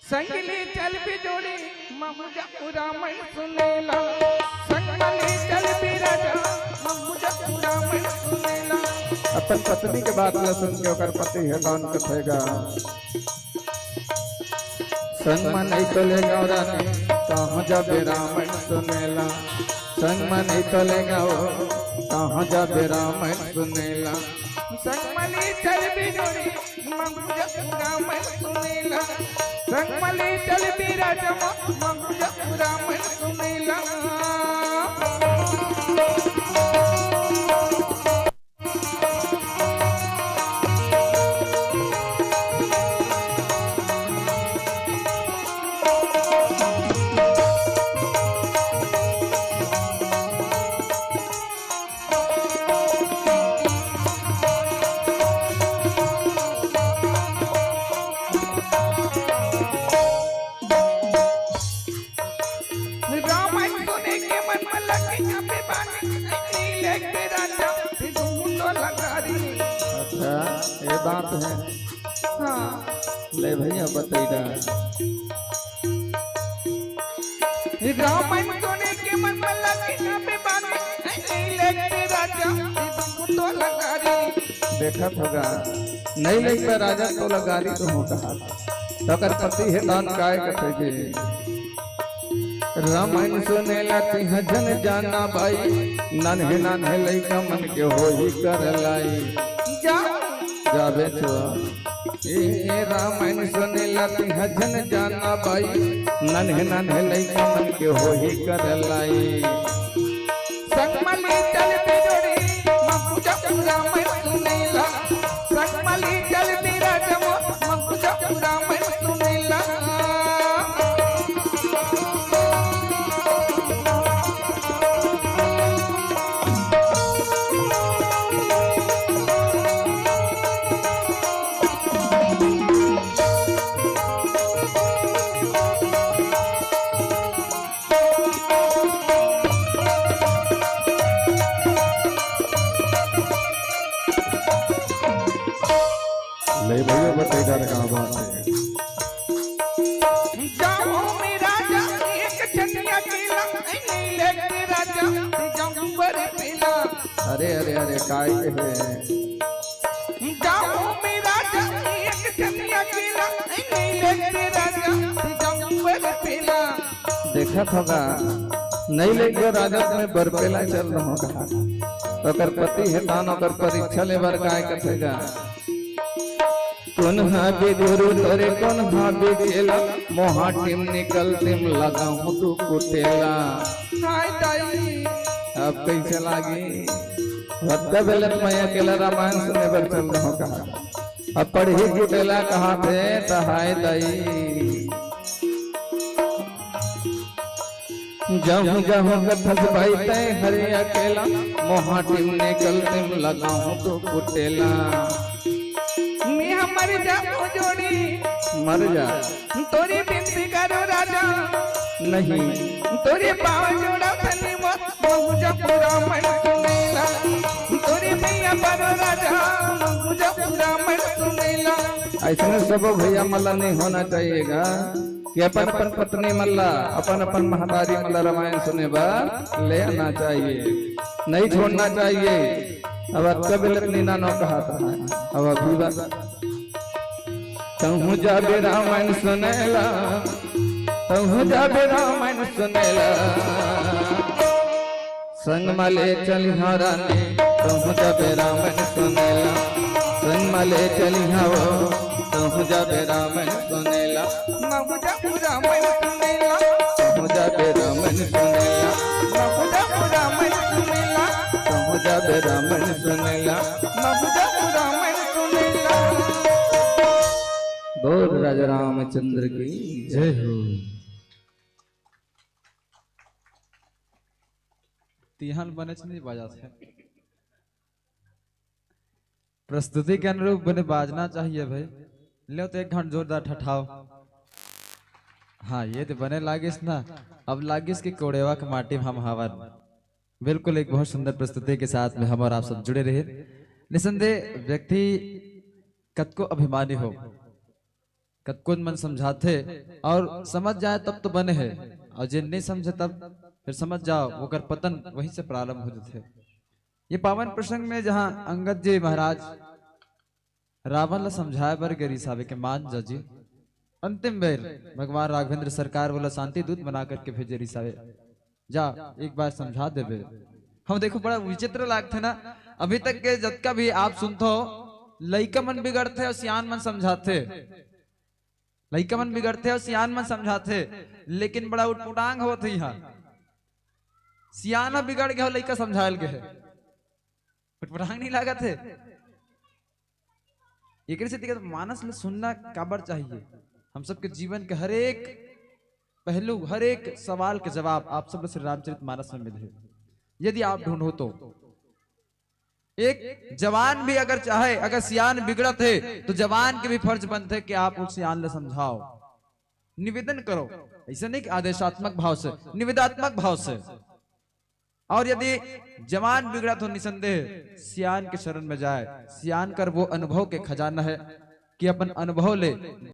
संगली चल भी जोड़ी ममुजा पूरा मन सुनेला। संगली चल भी राजा ममुजा पूरा मन सुनेला। अपन पत्नी के बात ल सुन के ओकर पति है कौन कथेगा। संग में नहीं तो लेगा रानी कहाँ जाबे रामन सुनेला। संग में नहीं तो लेगा वो कहाँ जाबे रामन सुनेला। संगमली चल भी जोड़ी ममुजा पूरा मन सुनेला। संगमली चल भी राजा ममुजा पूरा मन सुनेला। अच्छा ये बात है। हाँ ले भैया बतैदा। रामायण सोने के मन में लगे पे बानी लेके राजा तो लगा दी। देखा होगा नहीं लेके पे राजा तो लगारी तो होगा। तो कर पति है दान काय कथेगे। रामायण सुने लाती हजन जाना भाई नन्हे नन्हे लइका मन के होई कर लाई। जा जाबे छुआ ए रामायण सुने लाती हजन जाना भाई नन्हे नन्हे लइका मन के होई कर लाई। संगमली चल भी जोड़ी ममुजा पूरा मन सुनेला। संगमली चल भी राजा ममुजा पूरा मन सुनेला। ले भैया बतेगा कहाँ बात है। जाओ मेरा राजा एक चनिया केला लेके राजा जाऊं बर पेला। अरे अरे अरे काय के है। जाओ मेरा राजा एक चनिया केला लेके राजा जाऊं बर पेला। देखा होगा नहीं लेके राजा में बरपेला चल रहा होगा। तो कर पति है दान और परीक्षा ले बर काय कथेगा। कौन हाबे गुरु तोरे कौन हाबे चेला मोहा टीम निकल टीम लगा हूँ तू कुटेला। हाय दाई अब कैसे लागी रत्ता बेले मैं अकेला रामायण सुने बर चल रहा होगा। अब पढ़ी कुटेला कहाँ थे तो हाय दाई। जाऊँ जाऊँ कथक भाई तय हरे अकेला मोहा टीम निकल टीम लगा हूँ तू कुटेला। मैं मर जाऊं जोड़ी मर जा तोरी बिनती करो राजा नहीं तोरे पाँव जोड़ा तनी ममुजा पूरा मन सुनेला। तोरे भैया बड़ो राजा ममुजा पूरा मन सुनेला। ऐसे सब भैया मल्ला नहीं होना चाहिएगा कि अपन अपन पत्नी मल्ला अपन अपन महतारी मल्ला रामायण सुने बार ले आना चाहिए नहीं छोड़ना चाहिए। अब कबिल नीना नो कहा था अब अभी बात कहूँ जाबे रामायण सुनेला कहूँ जाबे रामायण सुनेला। संग मले चलिहा रानी कहूँ जाबे रामायण सुनेला। संग मले चलिहा वो कहूँ जाबे रामायण सुनेला। ममुजा पूरा मन सुनेला। कहूँ जाबे रामायण सुनेला। ममुजा पूरा मन सुनेला। कहूँ जाबे रामायण सुनेला। ममुजा पूरा मन सुनेला। बोल राजा रामचंद्र की जय हो। तिहान बने नहीं बाजा से प्रस्तुति के अनुरूप बने बाजना चाहिए भाई। ले तो एक घंट जोरदार ठठाओ। हाँ ये तो बने लागिस ना। अब लागिस के कोड़ेवा के माटी में हम हवन बिल्कुल एक बहुत सुंदर प्रस्तुति के साथ में हम और आप सब जुड़े रहे। निसंदेह व्यक्ति कद को अभिमानी हो कतकुन मन समझाते और समझ जाए तब तो बने है, और जे नहीं समझे तब फिर समझ जाओ वो कर पतन वहीं से प्रारंभ हो जाते। ये पावन प्रसंग में जहाँ अंगद जी महाराज रावण ला समझाए बर गरी सावे के मान जी, अंतिम बेर भगवान राघवेंद्र सरकार वाला शांति दूत बना करके भेजे रिसावे, जा एक बार समझा देवे। हम देखो बड़ा विचित्र लागते ना, अभी तक के जब का भी आप सुनते हो लइका मन बिगड़ते और सियान मन समझाते, लइका मन बिगड़ते और सियान मन समझाते, लेकिन बड़ा उटपुटांग होत है यहाँ। सियाना बिगड़ गया लइका समझायल गए, उटपुटांग नहीं लागत है। एक से दिक्कत मानस ले सुनना काबर चाहिए। हम सबके जीवन के हर एक पहलू, हर एक सवाल के जवाब आप सब श्री रामचरितमानस में मिले। यदि आप ढूंढो तो एक जवान भी अगर चाहे, अगर सियान बिगड़त है तो जवान के भी फर्ज बनते कि आप उस सियान ले समझाओ, निवेदन करो। ऐसा नहीं कि आदेशात्मक भाव से, निवेदात्मक भाव से। और यदि जवान बिगड़ा तो निसंदेह सियान के शरण में जाए। सियान कर वो अनुभव के खजाना है कि अपन अनुभव ले